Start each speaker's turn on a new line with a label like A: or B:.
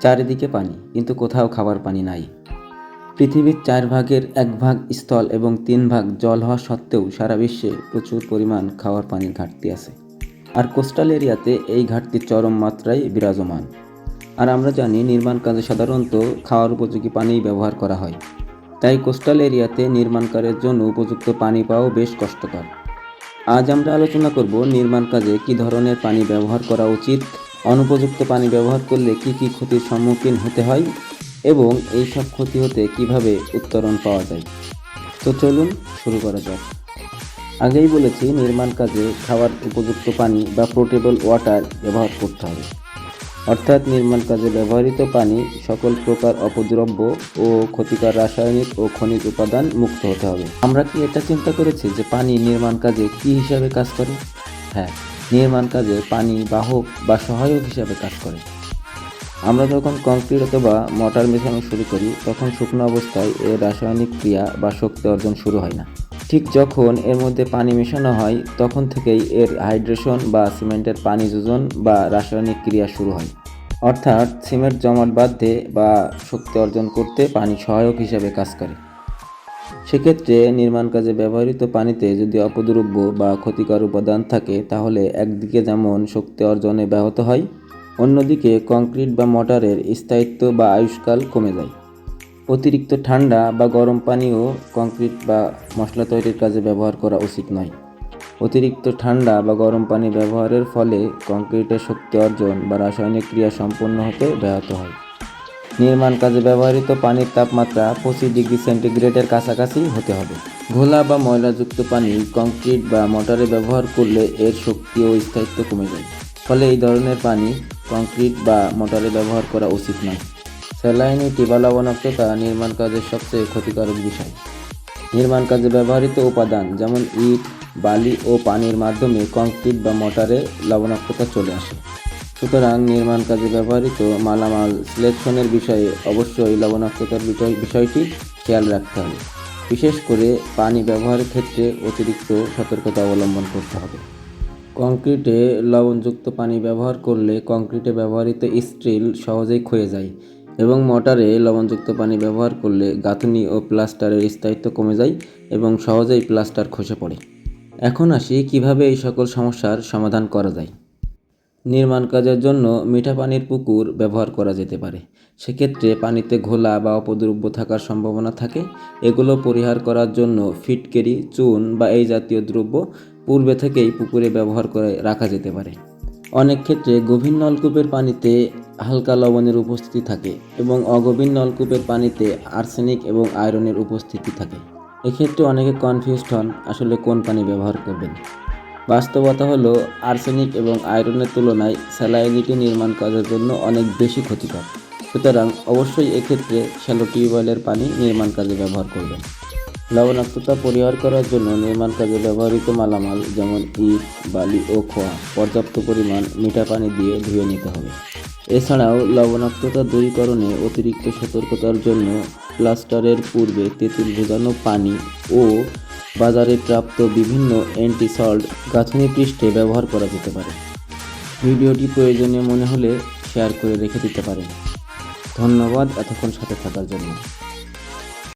A: চারিদিকে পানি, কিন্তু কোথাও খাবার পানি নাই। পৃথিবীর 4 ভাগের 1 ভাগ স্থল এবং 3 ভাগ জল হওয়া সত্ত্বেও সারা বিশ্বে প্রচুর পরিমাণ খাওয়ার পানির ঘাটতি আছে। আর কোস্টাল এরিয়াতে এই ঘাটতি চরম মাত্রায় বিরাজমান। আর আমরা জানি নির্মাণ কাজে সাধারণত খাওয়ার উপযোগী পানিই ব্যবহার করা হয়। তাই কোস্টাল এরিয়াতে নির্মাণ কাজের জন্য উপযুক্ত পানি পাওয়া বেশ কষ্টকর। আজ আমরা আলোচনা করব নির্মাণ কাজে কী ধরনের পানি ব্যবহার করা উচিত, অনুপযুক্ত পানি ব্যবহার করলে কী কী ক্ষতির সম্মুখীন হতে হয় এবং এই সব ক্ষতি হতে কীভাবে উত্তরণ পাওয়া যায়। তো চলুন শুরু করা যাক। আগেই বলেছি নির্মাণ কাজে খাওয়ার উপযুক্ত পানি বা পোর্টেবল ওয়াটার ব্যবহার করতে হবে। অর্থাৎ নির্মাণ কাজে ব্যবহৃত পানি সকল প্রকার অপদ্রব্য ও ক্ষতিকর রাসায়নিক ও খনিজ উপাদান মুক্ত হতে হবে। আমরা কি এটা চিন্তা করেছি যে পানি নির্মাণ কাজে কী হিসাবে কাজ করে? হ্যাঁ, নির্মাণ কাজে পানি বাহক বা সহায়ক হিসাবে কাজ করে। আমরা যখন কংক্রিট অথবা মর্টার মেশানো শুরু করি তখন শুকনো অবস্থায় এর রাসায়নিক ক্রিয়া বা শক্তি অর্জন শুরু হয় না। ঠিক যখন এর মধ্যে পানি মেশানো হয় তখন থেকেই এর হাইড্রেশন বা সিমেন্টের পানি যোজন বা রাসায়নিক ক্রিয়া শুরু হয়। অর্থাৎ সিমেন্ট জমাট বাঁধতে বা শক্তি অর্জন করতে পানি সহায়ক হিসাবে কাজ করে। সেক্ষেত্রে নির্মাণ কাজে ব্যবহৃত পানিতে যদি অপদ্রব্য বা ক্ষতিকর উপাদান থাকে তাহলে একদিকে যেমন শক্তি অর্জনে ব্যাহত হয়, অন্যদিকে কংক্রিট বা মর্টারের স্থায়িত্ব বা আয়ুষ্কাল কমে যায়। অতিরিক্ত ঠান্ডা বা গরম পানিও কংক্রিট বা মশলা তৈরির কাজে ব্যবহার করা উচিত নয়। অতিরিক্ত ঠান্ডা বা গরম পানি ব্যবহারের ফলে কংক্রিটের শক্তি অর্জন বা রাসায়নিক ক্রিয়া সম্পন্ন হতে ব্যাহত হয়। নির্মাণ কাজে ব্যবহৃত পানির তাপমাত্রা 25 ডিগ্রি সেন্টিগ্রেডের কাছাকাছি হতে হবে। ঘোলা বা ময়লাযুক্ত পানি কংক্রিট বা মর্টারে ব্যবহার করলে এর শক্তি ও স্থায়িত্ব কমে যায়। ফলে এই ধরনের পানি কংক্রিট বা মর্টারে ব্যবহার করা উচিত নয়। স্যালাইনিটি বা লবণাক্ততা নির্মাণ কাজের সবচেয়ে ক্ষতিকারক বিষয়। নির্মাণ কাজে ব্যবহৃত উপাদান যেমন ইট, বালি ও পানির মাধ্যমে কংক্রিট বা মর্টারে লবণাক্ততা চলে আসে। সুতরাং নির্মাণ কাজে ব্যবহৃত মালামাল সিলেকশনের বিষয়ে অবশ্যই লবণাক্ততার বিষয়টি খেয়াল রাখতে হবে। বিশেষ করে পানি ব্যবহারের ক্ষেত্রে অতিরিক্ত সতর্কতা অবলম্বন করতে হবে। কংক্রিটে লবণযুক্ত পানি ব্যবহার করলে কংক্রিটে ব্যবহৃত স্টিল সহজেই ক্ষয়ে যায় এবং মর্টারে লবণযুক্ত পানি ব্যবহার করলে গাঁথুনি ও প্লাস্টারের স্থায়িত্ব কমে যায় এবং সহজেই প্লাস্টার খসে পড়ে। এখন আসি কিভাবে এই সকল সমস্যার সমাধান করা যায়। নির্মাণ কাজের জন্য মিঠা পানির পুকুর ব্যবহার করা যেতে পারে। সেক্ষেত্রে পানিতে ঘোলা বা অপদ্রব্য থাকার সম্ভাবনা থাকে। এগুলো পরিহার করার জন্য ফিটকিরি, চুন বা এই জাতীয় দ্রব্য পূর্বে থেকেই পুকুরে ব্যবহার করে রাখা যেতে পারে। অনেক ক্ষেত্রে গভীর নলকূপের পানিতে হালকা লবণের উপস্থিতি থাকে এবং অগভীর নলকূপের পানিতে আর্সেনিক এবং আয়রনের উপস্থিতি থাকে। এক্ষেত্রে অনেকে কনফিউজড হন আসলে কোন পানি ব্যবহার করবেন। বাস্তবতা হলো আর্সেনিক এবং আয়রনের তুলনায় স্যালাইনিটি নির্মাণ কাজের জন্য অনেক বেশি ক্ষতিকর। সুতরাং অবশ্যই এক্ষেত্রে শ্যালো টিউবওয়েলের পানি নির্মাণ কাজে ব্যবহার করবেন। লবণাক্ততা পরিহার করার জন্য নির্মাণ কাজে ব্যবহৃত মালামাল যেমন ইট, বালি ও খোয়া পর্যাপ্ত পরিমাণ মিঠা পানি দিয়ে ধুয়ে নিতে হবে। এছাড়াও লবণাক্ততা দূরীকরণে অতিরিক্ত সতর্কতার জন্য প্লাস্টারের পূর্বে তেঁতুল ভেজানো পানি ও বাজারে প্রাপ্ত বিভিন্ন অ্যান্টি-সল্ট গাঁথুনি পৃষ্ঠে ব্যবহার করা যেতে পারে। ভিডিওটি প্রয়োজনীয় মনে হলে শেয়ার করে রেখে দিতে পারেন। ধন্যবাদ এতক্ষণ সাথে থাকার জন্য।